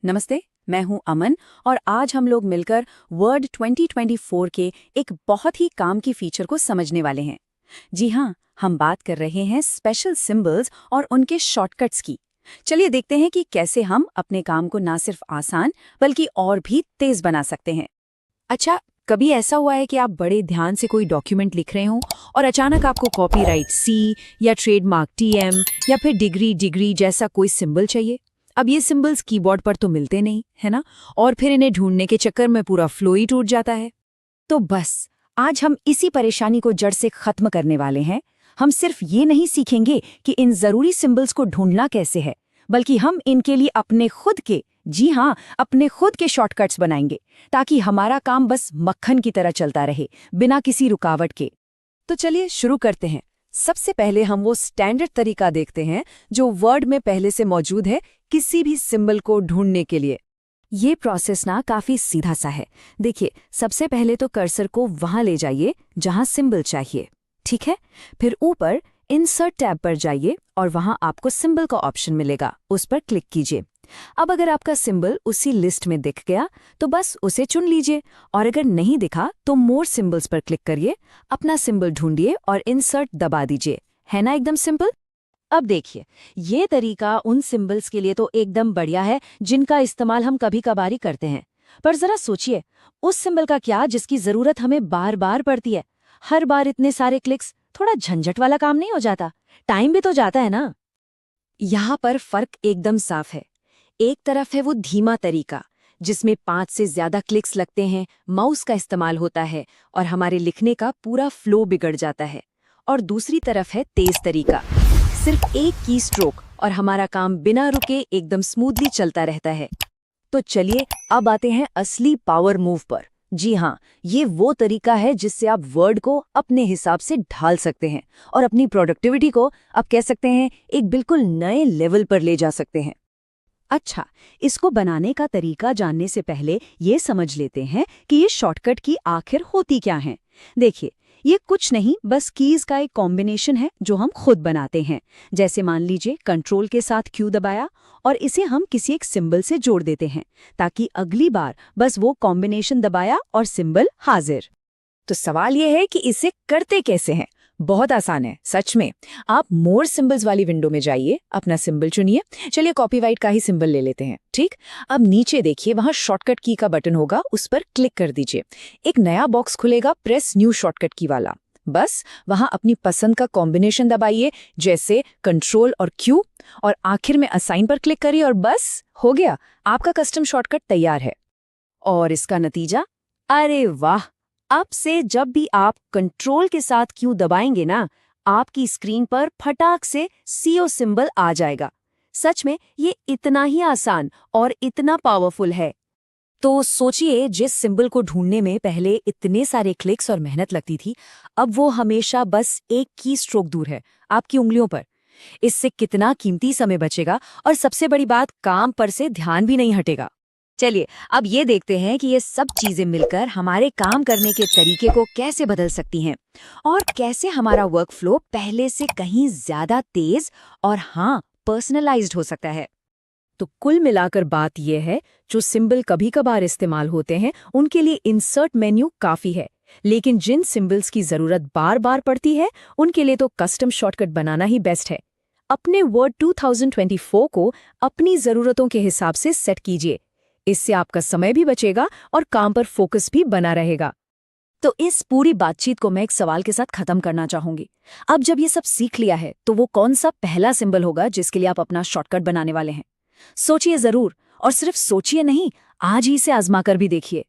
नमस्ते, मैं हूं अमन और आज हम लोग मिलकर वर्ड 2024 के एक बहुत ही काम की फीचर को समझने वाले हैं। जी हाँ, हम बात कर रहे हैं स्पेशल सिंबल्स और उनके शॉर्टकट्स की। चलिए देखते हैं कि कैसे हम अपने काम को ना सिर्फ आसान बल्कि और भी तेज बना सकते हैं। अच्छा, कभी ऐसा हुआ है कि आप बड़े ध्यान से कोई डॉक्यूमेंट लिख रहे हो और अचानक आपको कॉपीराइट सी या ट्रेडमार्क टीएम या फिर डिग्री डिग्री जैसा कोई सिंबल चाहिए? अब ये सिंबल्स कीबोर्ड पर तो मिलते नहीं, है ना? और फिर इन्हें ढूंढने के चक्कर में पूरा फ्लो ही टूट जाता है। तो बस, आज हम इसी परेशानी को जड़ से खत्म करने वाले हैं। हम सिर्फ ये नहीं सीखेंगे कि इन जरूरी सिंबल्स को ढूंढना कैसे है, बल्कि हम इनके लिए अपने खुद के, जी हाँ, अपने खुद के शॉर्टकट्स बनाएंगे, ताकि हमारा काम बस मक्खन की तरह चलता रहे, बिना किसी रुकावट के। तो चलिए शुरू करते हैं। सबसे पहले हम वो स्टैंडर्ड तरीका देखते हैं जो वर्ड में पहले से मौजूद है किसी भी सिंबल को ढूंढने के लिए। ये प्रोसेस ना काफी सीधा सा है। देखिए, सबसे पहले तो कर्सर को वहां ले जाइए जहां सिंबल चाहिए, ठीक है? फिर ऊपर इंसर्ट टैब पर जाइए और वहां आपको सिंबल का ऑप्शन मिलेगा, उस पर क्लिक कीजिए। अब अगर आपका सिंबल उसी लिस्ट में दिख गया तो बस उसे चुन लीजिए, और अगर नहीं दिखा तो मोर सिंबल्स पर क्लिक करिए, अपना सिंबल ढूंढिए और इंसर्ट दबा दीजिए। है ना एकदम सिंपल? अब देखिए, ये तरीका उन सिंबल्स के लिए तो एकदम बढ़िया है जिनका इस्तेमाल हम कभी कभार ही करते हैं। पर जरा सोचिए, उस सिंबल का क्या जिसकी जरूरत हमें बार बार पड़ती है? हर बार इतने सारे क्लिक्स, थोड़ा झंझट वाला काम नहीं हो जाता? टाइम भी तो जाता है ना। यहाँ पर फर्क एकदम साफ है। एक तरफ है वो धीमा तरीका जिसमें 5 से ज्यादा क्लिक्स लगते हैं, माउस का इस्तेमाल होता है और हमारे लिखने का पूरा फ्लो बिगड़ जाता है। और दूसरी तरफ है तेज तरीका, सिर्फ एक की स्ट्रोक और हमारा काम बिना रुके एकदम स्मूथली चलता रहता है। तो चलिए अब आते हैं असली पावर मूव पर। जी हाँ, ये वो तरीका है जिससे आप वर्ड को अपने हिसाब से ढाल सकते हैं और अपनी प्रोडक्टिविटी को, आप कह सकते हैं, एक बिल्कुल नए लेवल पर ले जा सकते हैं। अच्छा, इसको बनाने का तरीका जानने से पहले ये समझ लेते हैं कि ये शॉर्टकट की आखिर होती क्या हैं। देखिए, ये कुछ नहीं, बस कीज का एक कॉम्बिनेशन है जो हम खुद बनाते हैं। जैसे मान लीजिए कंट्रोल के साथ क्यू दबाया और इसे हम किसी एक सिंबल से जोड़ देते हैं, ताकि अगली बार बस वो कॉम्बिनेशन दबाया और सिंबल हाजिर। तो सवाल ये है कि इसे करते कैसे हैं? बहुत आसान है, सच में। आप मोर सिंबल्स वाली विंडो में जाइए, अपना सिंबल चुनिए। चलिए कॉपीराइट का ही सिंबल ले लेते हैं, ठीक? अब नीचे देखिए, वहां शॉर्टकट की का बटन होगा, उस पर क्लिक कर दीजिए। एक नया बॉक्स खुलेगा, प्रेस न्यू शॉर्टकट की वाला। बस वहां अपनी पसंद का कॉम्बिनेशन दबाइए, जैसे कंट्रोल और क्यू, और आखिर में असाइन पर क्लिक करिए और बस हो गया, आपका कस्टम शॉर्टकट तैयार है। और इसका नतीजा, अरे वाह! अब से जब भी आप कंट्रोल के साथ क्यू दबाएंगे ना, आपकी स्क्रीन पर फटाक से सीओ सिंबल आ जाएगा। सच में ये इतना ही आसान और इतना पावरफुल है। तो सोचिए, जिस सिंबल को ढूंढने में पहले इतने सारे क्लिक्स और मेहनत लगती थी, अब वो हमेशा बस एक की स्ट्रोक दूर है, आपकी उंगलियों पर। इससे कितना कीमती समय बचेगा और सबसे बड़ी बात, काम पर से ध्यान भी नहीं हटेगा। चलिए अब ये देखते हैं कि ये सब चीजें मिलकर हमारे काम करने के तरीके को कैसे बदल सकती हैं और कैसे हमारा वर्कफ्लो पहले से कहीं ज्यादा तेज और हाँ, पर्सनलाइज्ड हो सकता है। तो कुल मिलाकर बात यह है, जो सिंबल कभी कभार इस्तेमाल होते हैं उनके लिए इंसर्ट मेन्यू काफी है, लेकिन जिन सिंबल्स की जरूरत बार बार पड़ती है उनके लिए तो कस्टम शॉर्टकट बनाना ही बेस्ट है। अपने वर्ड 2024 को अपनी जरूरतों के हिसाब से सेट कीजिए। इससे आपका समय भी बचेगा और काम पर फोकस भी बना रहेगा। तो इस पूरी बातचीत को मैं एक सवाल के साथ खत्म करना चाहूंगी। अब जब ये सब सीख लिया है, तो वो कौन सा पहला सिंबल होगा जिसके लिए आप अपना शॉर्टकट बनाने वाले हैं? सोचिए जरूर, और सिर्फ सोचिए नहीं, आज ही इसे आजमा कर भी देखिए।